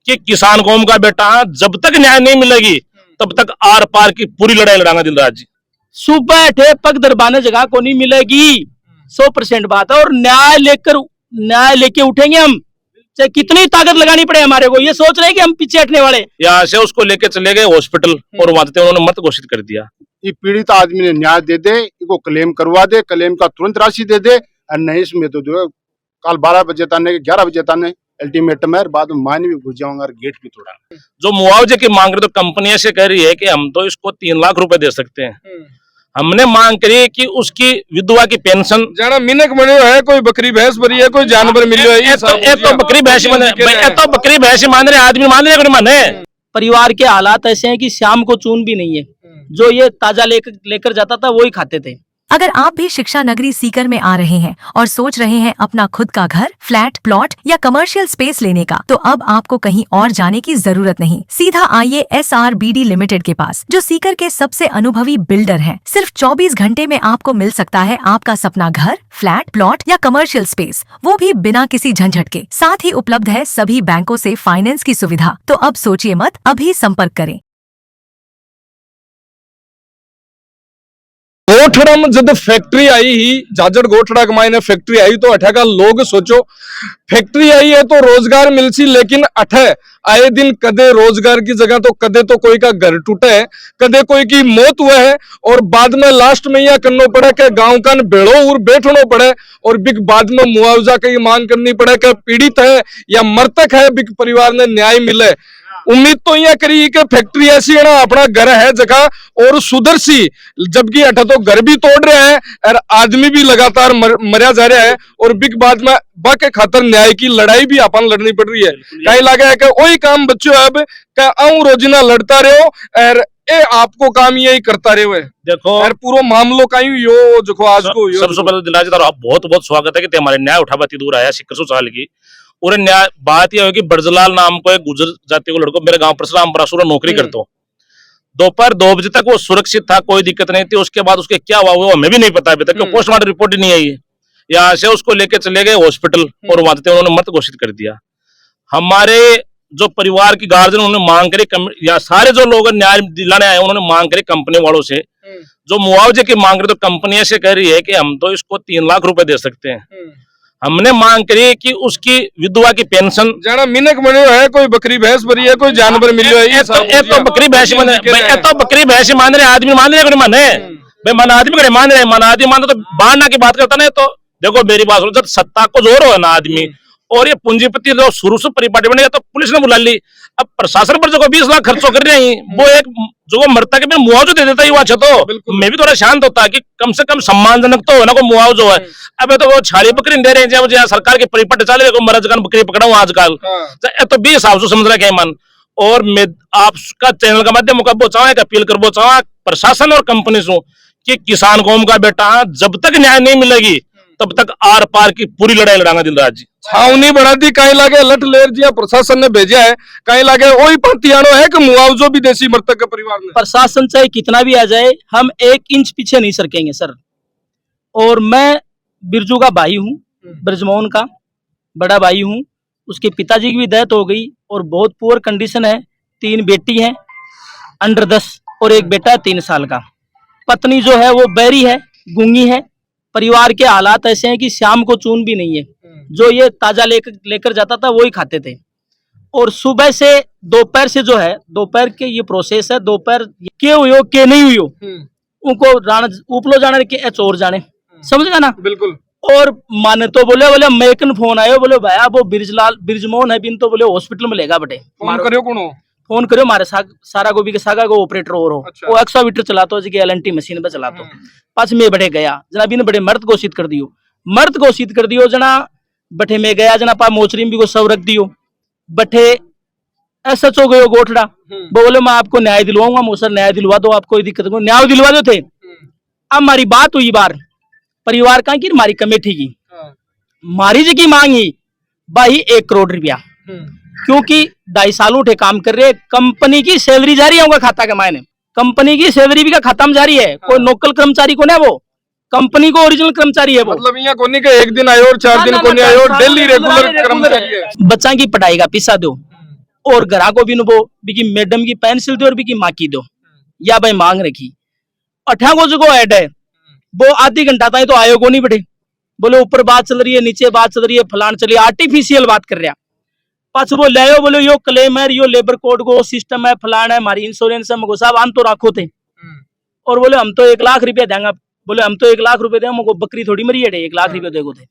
कि किसान कौम का बेटा जब तक न्याय नहीं मिलेगी तब तक आर पार की पूरी लड़ाई लड़ांगा दिलराज जी। सुबह ठे पग दरबाने जगह को नहीं मिलेगी, 100% बात है। और न्याय लेके उठेंगे हम, चाहे कितनी ताकत लगानी पड़े हमारे को। ये सोच रहे हैं कि हम पीछे हटने वाले। यहाँ से उसको लेके चले गए हॉस्पिटल और वहां से उन्होंने मत घोषित कर दिया। ये पीड़ित आदमी ने न्याय दे दे, इसको क्लेम करवा दे, क्लेम का तुरंत राशि दे दे, और नहीं इसमें तो जो कल 12 बजे तक 11 बजे तक अल्टीमेटम है, बाद में मान भी घुस जाऊंगा और गेट भी तोड़ा। जो मुआवजे की मांग रहे तो कंपनी ऐसे कह रही है कि हम तो इसको 3 लाख रुपए दे सकते हैं। हमने मांग करी कि उसकी विधवा की पेंशन जाना मिनक बने है, कोई बकरी भैंस भरी है, कोई जानवर मिलो है, तो बकरी भैंस मान रहे आदमी मान रहे कोई माने। परिवार के हालात ऐसे हैं कि शाम को चून भी नहीं है, जो ये ताजा लेकर जाता था वही खाते थे। अगर आप भी शिक्षा नगरी सीकर में आ रहे हैं और सोच रहे हैं अपना खुद का घर, फ्लैट, प्लॉट या कमर्शियल स्पेस लेने का, तो अब आपको कहीं और जाने की जरूरत नहीं। सीधा आइए SRBD लिमिटेड के पास, जो सीकर के सबसे अनुभवी बिल्डर हैं। सिर्फ 24 घंटे में आपको मिल सकता है आपका सपना घर, फ्लैट, प्लॉट या कमर्शियल स्पेस, वो भी बिना किसी झंझट के। साथ ही उपलब्ध है सभी बैंकों से फाइनेंस की सुविधा। तो अब सोचिए मत, अभी संपर्क करें। गोठड़ा में जब फैक्ट्री आई ही, जाजड़ गोठड़ा के मायने फैक्ट्री आई तो अठा का लोग सोचो फैक्ट्री आई है तो रोजगार मिल सी, लेकिन अठे आए दिन कदे रोजगार की जगह तो कदे तो कोई का घर टूटे है, कदे कोई की मौत हुआ है, और बाद में लास्ट में यह करना पड़े कि गांव का बेड़ो और बैठना पड़े, और बिग बाद में मुआवजा की मांग करनी पड़े कि पीड़ित है या मृतक है बिग परिवार ने न्याय मिले। उम्मीद तो यह करी कि फैक्ट्री ऐसी है ना, अपना घर है जगह और सुधर सी, जबकि अठा तो घर भी तोड़ रहे हैं और आदमी भी लगातार मरिया जा रहा है, और बिग बाद में बाके खातर न्याय की लड़ाई भी अपन लड़नी पड़ रही है। कहीं लगा है कि वही काम बच्चों अब आऊं रोजिना लड़ता रहो और ए आपको काम यही करता रहे। देखो यार पूरा मामलो का ही यो देखो आज को सबसे पहले दिलराज जी बहुत बहुत स्वागत है कि हमारे न्याय उठावा दूर आया 100 साल की। और न्याय बात यह होगी, ब्रजलाल नाम को एक गुजर जाति को लड़को मेरे गांव परशुराम परासुरा नौकरी करता हूँ। दोपहर 2 बजे तक वो सुरक्षित था, कोई दिक्कत नहीं थी। उसके बाद उसके क्या हुआ वो हमें भी नहीं पता अभी तक, क्योंकि पोस्टमार्टम रिपोर्ट ही नहीं आई है। यहाँ से उसको लेके चले गए हॉस्पिटल और वहां से उन्होंने मत घोषित कर दिया। हमारे जो परिवार की गार्जियन उन्होंने मांग करी, या सारे जो लोग न्याय दिलाने आए उन्होंने मांग करी कंपनी वालों से, जो मुआवजे की मांग रहे तो कंपनी ऐसे कह रही है कि हम तो इसको 3 लाख रुपए दे सकते हैं। हमने मांग करी कि उसकी विधवा की पेंशन जाना मिनक बने है, कोई बकरी भैंस भरी है, कोई जानवर मिलो है, तो बकरी भैंस मान रहे आदमी मान रहे कोई माने भाई, मन आदमी करे मान रहे, मन आदमी मान तो बाढ़ना की बात करता नहीं। तो देखो मेरी बात सुनो, जब सत्ता को जोर हो ना आदमी, और ये पूंजीपति जो शुरू से परिपाटी बने तो पुलिस ने बुला ली। अब प्रशासन पर जो 20 लाख खर्चो कर रहे हैं, वो एक जो मरता के मुआवजा दे देता ही हुआ, तो मैं भी थोड़ा शांत होता है कि कम से कम सम्मानजनक तो हो ना कोई मुआवजा है। अब तो वो छाली बकरी दे रहे हैं, जब सरकार के परिपट चल रहे मरज बकरी पकड़ा आजकल, तो 20 हिसाब से समझ रहा है मन। और मैं आपका चैनल का माध्यम चाहूँ एक अपील करबो चाहूँ प्रशासन और कंपनी से कि किसान कौम का बेटा जब तक न्याय नहीं मिलेगी तब तक आर पार की पूरी लड़ाई लड़ांगा दिलराज जी। छावनी बढ़ा दी, कहीं लागे लठ लेर जिया प्रशासन ने भेजा है, कहीं लागे वही पंथियानो है कि मुआवजो भी देसी मृतक के परिवार ने। प्रशासन चाहे कितना भी आ जाए, हम 1 इंच पीछे नहीं सरकेंगे सर। और मैं बिरजू का भाई हूँ, ब्रजमोहन का बड़ा भाई हूँ। उसके पिताजी की भी डेथ हो गई और बहुत पुअर कंडीशन है। 3 बेटी है अंडर 10 और एक बेटा 3 साल का। पत्नी जो है वो बैरी है, गूंगी है। परिवार के हालात ऐसे हैं कि शाम को चून भी नहीं है, जो ये ताजा लेकर जाता था वही खाते थे। और सुबह से दोपहर से जो है, दोपहर के ये प्रोसेस है, दोपहर के हुई के नहीं हुई उनको उपलो जाने के चोर जाने, समझेगा ना। बिल्कुल। और माने तो बोले मेकन फोन आयो, बोले भैया वो ब्रिजमोहन है बिन, तो बोले हॉस्पिटल में लेगा बेटे। फोन करो मारे सारा गोभी के सागा को ऑपरेटर और हो। अच्छा। वो 100 मीटर चलातो जी LNT मशीन पे चलातो। पास में बड़े गया जना बिन बड़े मर्द घोषित कर दियो जना बठे में गया जना पा मोचरी में भी को सब रख दियो बठे SHO गयो गोठड़ा। बोले मैं आपको न्याय दिलवाऊंगा, मोसर न्याय दिलवा दो, आपको कोई दिक्कत नहीं, न्याय दिलवा दो थे। अब हमारी बात हुई बार परिवार का की हमारी कमेटी की, मारी जी की मांगी भाई 1 करोड़ रुपया, क्योंकि 2.5 साल उठे काम कर रहे। कंपनी की सैलरी जारी है उनका खाता के मायने, कंपनी की सैलरी भी का खाता में जारी है। कोई नौकल कर्मचारी को नहीं, वो कंपनी को ओरिजिनल कर्मचारी है वो। मतलब यहाँ कोनी के 1 दिन आयो और 4 दिन को नहीं आयो, डेली रेगुलर कर्मचारी है। बच्चा की पढ़ाई का पैसा दो और ग्राहकों भी वो बिकी मैडम की पेंसिल दो और बिकी माँ की दो या भाई मांग रखी अठा को जो ऐड है वो आधी घंटा तक तो आयो को नहीं बैठे बोले ऊपर बात चल रही है नीचे बात चल रही है फलान चलिए आर्टिफिशियल बात कर रहा पास वो ले आओ बोले यो क्लेम है यो लेबर कोड को सिस्टम है फलान है हमारी इंश्योरेंस है मगो साहब आन तो रखो थे और बोले हम तो 1 लाख रुपया देंगे बोले हम तो 1 लाख रुपए देंगे मगो बकरी थोड़ी मरी है 1 लाख रुपया देखो थे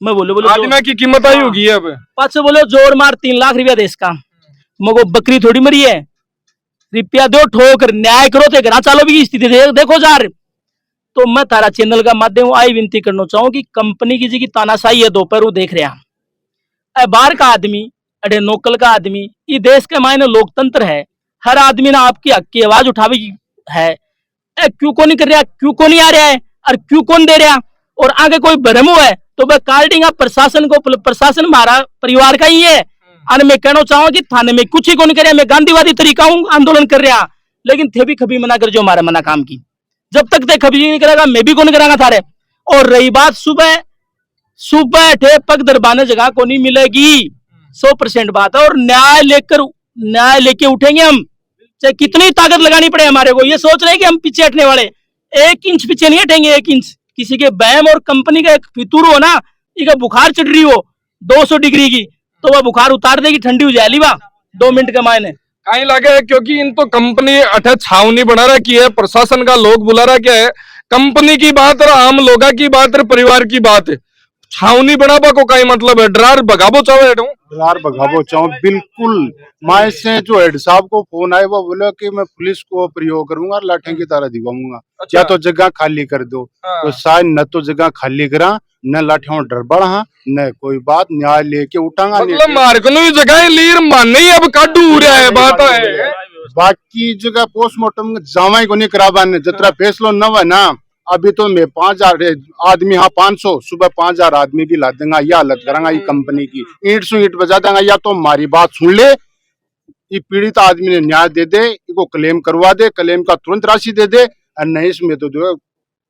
मैं बोले आदमी की कीमत आई होगी अब पास बोले जोर मार 3 लाख रुपया दे इसका मगो बकरी थोड़ी मरी है रुपया दो ठोकर न्याय करो थे घर चालो भी स्थिति देखो जार तो मैं तारा चैनल का माध्यम आई विनती करना चाहूँ कि कंपनी की जी तानाशाही है दोपहर देख रहा बाहर का आदमी अरे नौकल का आदमी ये देश के मायने लोकतंत्र है हर आदमी ने आपकी हक की आवाज उठावी है क्यों को नहीं कर रहा क्यों को नहीं आ रहा है और क्यों कौन दे रहा और आगे कोई भ्रम हुआ है तो वह कार्डिंग प्रशासन को प्रशासन हमारा परिवार का ही है और मैं कहना चाहूँ कि थाने में कुछ ही को नहीं कर रहा मैं गांधीवादी तरीका हूँ आंदोलन कर रहा लेकिन थे भी कभी मना कर जो हमारा मना काम की जब तक ते कभी नहीं करेगा मैं भी कौन करांगा थारे और रही बात सुबह ठे पग दरबाने जगह को नहीं मिलेगी 100% बात है और न्याय लेके उठेंगे हम चाहे कितनी ताकत लगानी पड़े हमारे को ये सोच रहे हैं कि हम पीछे हटने वाले 1 इंच पीछे नहीं हटेंगे 1 इंच किसी के बैम और कंपनी का एक फितूर हो ना इका बुखार चढ़ रही हो 200 डिग्री की तो वह बुखार उतार देगी ठंडी हो जाएगी वाह 2 मिनट के मायने कहीं लगे क्योंकि इन तो कंपनी अठे छावनी बना रखी है प्रशासन का लोग बुला रहा क्या है कंपनी की बात और आम लोगा की बात और परिवार की बात है छावनी बनाबा को कहीं मतलब है डरार भगाबो चाहो डरार भगाबो चाहो बिल्कुल माए से जो हेड साहब को फोन आए वो बोला कि मैं पुलिस को प्रयोग करूंगा और लाठें की तरह दिखाऊंगा या तो जगह खाली कर दो तो शायद न तो जगह खाली करा न लाठियों डर बढ़ा न कोई बात न्याय लेके उठांगा मतलब मार्कनो जगह लीर माने अब काडू रहा है बात है बाकी जगह पोस्टमार्टम जावा को नहीं कराबा जितना फैसलो न हुआ ना अभी तो मैं 5000 आदमी हाँ 500 सुबह 5000 आदमी भी ला देंगे या अलग करांगा ये कंपनी की ईंट से ईंट बजा देंगे या तो हमारी बात सुन ले ये पीड़ित आदमी ने न्याय दे दे इसको क्लेम करवा दे क्लेम का तुरंत राशि दे दे और नहीं इसमें तो जो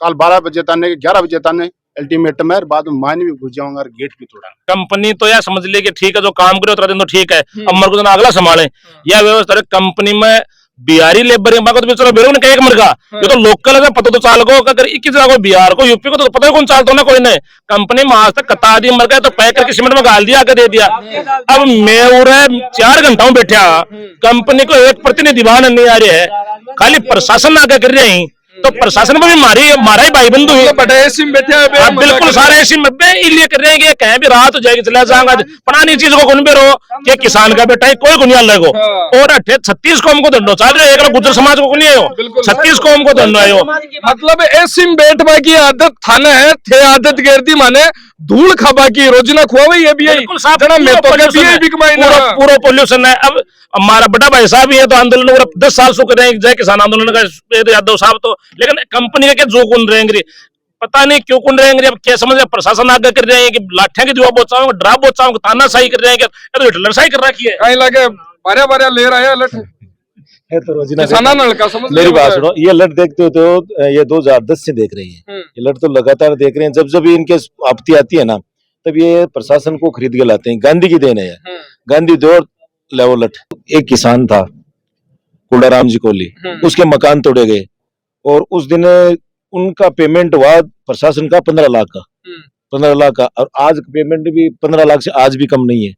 कल 12 बजे ताने 11 बजे ताने अल्टीमेटम है बाद में मान भी घुस जाऊंगा और गेट भी तोड़ा कंपनी तो यार समझ ले कि ठीक है जो काम करे उतना दिन तो ठीक है अब मर को अगला संभाले यह व्यवस्था कंपनी में बिहारी लेबर तो चलो बेरो ने कहे मर का ये तो लोकल है पता तो चाल को अगर 21 जगह को बिहार को यूपी को तो पता कौन चालता ना कोई नहीं कंपनी में आज तक कता दी मर गया तो पैक करके सीमेंट में गाल दिया आके दे दिया अब मैं उरे 4 घंटा बैठा कंपनी को एक प्रतिनिधि वाहन नहीं आ रहे है खाली प्रशासन आगे कर रहे हैं तो प्रशासन में भी मारा ही भाई बंधु है बिल्कुल सारे ऐसी इसलिए कर रहे हैं कि कहीं भी रात हो जाएगी चला जाऊंगा पुरानी चीज को कौन बेरो कि किसान का बेटा कोई को नहीं लगो और 36 कौम को दंडो चाल रहे एक गुजर समाज को नहीं आयो 36 कौम को दंडो आयो मतलब ऐसी बैठवा की आदत थाने है थे आदत गिरती माने धूल खाबा की रोजना खुआ ये भी पूरा पोल्यूशन है अब हमारा बड़ा भाई साहब ही है तो आंदोलन 10 साल से कर रहे हैं जय किसान आंदोलन का यादव साहब तो लेकिन कंपनी के जो कौन रहेंगे पता नहीं क्यों कौन रहेंगे अब क्या समझ प्रशासन आगे कर रहे हैं कि लाठियां की दुआ बोचाऊंगा ड्रा बोचाऊंगा तानाशाही कर रहे हैं कि हिटलर शाही कर रखी है कहीं लगे बारे ले रहा है अलर्ट है तो रोजिना मेरी बात सुनो ये अलर्ट देखते हो तो ये 2010 से देख रही है ये अलर्ट तो लगातार देख रहे हैं जब इनके आपत्ति आती है ना तब ये प्रशासन को खरीद के लाते हैं गांधी की देन है गांधी दौर लेवलट एक किसान था कुलराम जी कोहली उसके मकान तोड़े गए और उस दिन उनका पेमेंट हुआ प्रशासन का 15 लाख का और आज पेमेंट भी 15 लाख से आज भी कम नहीं है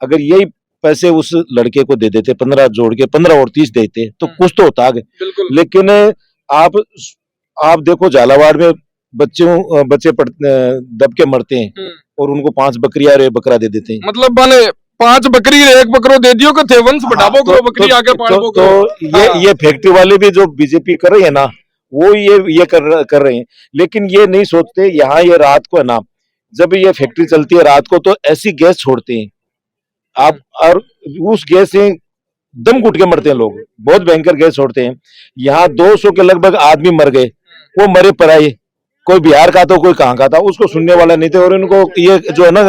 अगर यही पैसे उस लड़के को दे देते 15 जोड़ के 15 और 30 देते तो कुछ तो होता है लेकिन आप देखो झालावाड़ में बच्चे दब के मरते हैं और उनको 5 बकरियां बकरा दे देते हैं मतलब माने 5 बकरी एक बकरो दे दियो थे वंश बढ़ावो करो बकरी आगे पालबो तो ये फैक्ट्री वाले भी जो बीजेपी कर रही है ना वो ये कर रहे हैं लेकिन ये नहीं सोचते यहाँ ये रात को है ना जब ये फैक्ट्री चलती है रात को तो ऐसी गैस छोड़ते हैं आप और उस गैस से दम घुट के मरते हैं लोग बहुत भयंकर गैस छोड़ते हैं यहाँ 200 के लगभग आदमी मर गए वो मरे पराए कोई बिहार का तो कोई कहाँ का था उसको सुनने वाला नहीं थे और इनको ये जो है ना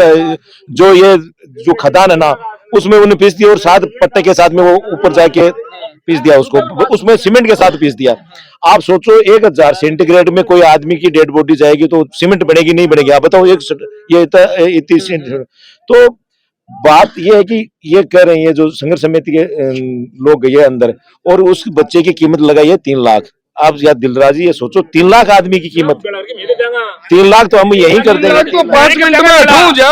जो खदान है ना उसमें उन्हें पीस दिया और साथ पट्टे के साथ में वो ऊपर जाके पीस दिया उसको उसमें सीमेंट के साथ पीस दिया आप सोचो 1000 सेंटीग्रेड में कोई आदमी की डेड बॉडी जाएगी तो सीमेंट बनेगी नहीं बनेगी आप बताओ ये तो बात ये है कि ये कह रही है जो संघर्ष समिति के लोग गए अंदर और उस बच्चे की कीमत लगाई है 3 लाख। आप या दिलराजी ये सोचो 3 लाख आदमी की कीमत, 3 लाख तो हम यही कर देंगे। तो 5 मिनट में हटाऊं जा।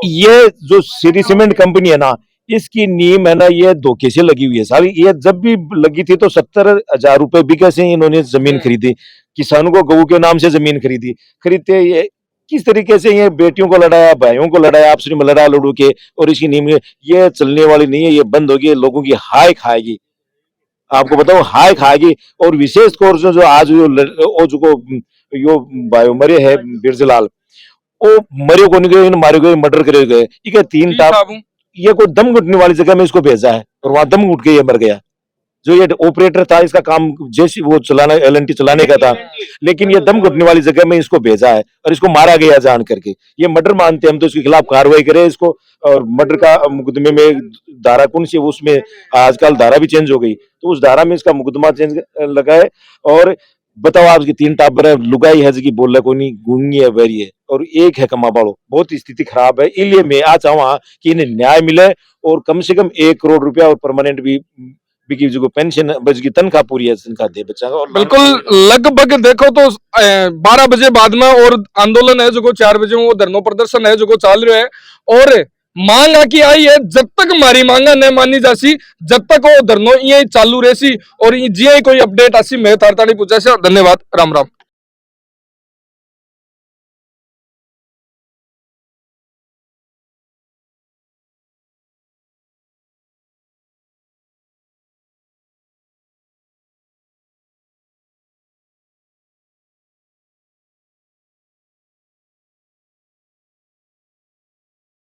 ये जो सिटी सीमेंट कंपनी है ना, इसकी नींव है ना ये धोखे से लगी हुई है सारी। ये जब भी लगी थी तो 70,000 रुपए बिके से इन्होंने जमीन खरीदी, किसानों को गऊ के नाम से जमीन खरीदते ये किस तरीके से ये बेटियों को लड़ाया, भाइयों को लड़ाया, आपस में लड़ा लड़ू के, और इसकी नींव ये चलने वाली नहीं है, ये बंद होगी, लोगों की हाय खाएगी। आपको बताऊं हाय खाएगी। और विशेष तौर से जो आज यो भाई मरे है बिरजलाल, वो मरे को नहीं गए, मारे गए, मर्डर करे गए। ठीक है 3 टाप ये कोई दम घुटने वाली जगह में इसको भेजा है और वहां दम घुट के ये मर गया। जो ये ऑपरेटर था इसका काम जैसे वो चलाना LNT चलाने का था, लेकिन ये दम घुटने वाली जगह में इसको भेजा है और इसको मारा गया जान करके। ये मर्डर मानते हैं हम, तो इसके खिलाफ कार्रवाई करें इसको। और मर्डर का मुकदमे में धारा कौन सी, उसमें आजकल धारा भी चेंज हो गई, तो उस धारा में इसका मुकदमा चेंज लगाए। और बताओ आपकी 3 टाबर है, लुगाई है जी बोल को नहीं, गुंगी है, वेरी है, और एक है कमाबाड़ो। बहुत स्थिति खराब है। इसलिए मैं आ चाहूँ कि इन्हें न्याय मिले और कम से कम 1 करोड़ रुपया और परमानेंट भी जो पेंशन बचगी तनख्वाह पूरी है तनख्वाह दे बच्चा। और बिल्कुल लगभग देखो तो 12 बजे बाद में और आंदोलन है जो 4 बजे वो धरना प्रदर्शन है जो चाल रहा है। और मांग आकी आई है, जब तक हमारी मांगा न मानी जासी जब तक वो धरनो ये चालू रहसी। और जी कोई अपडेट आसी मैं तारताड़ी पूछा से। धन्यवाद, राम राम।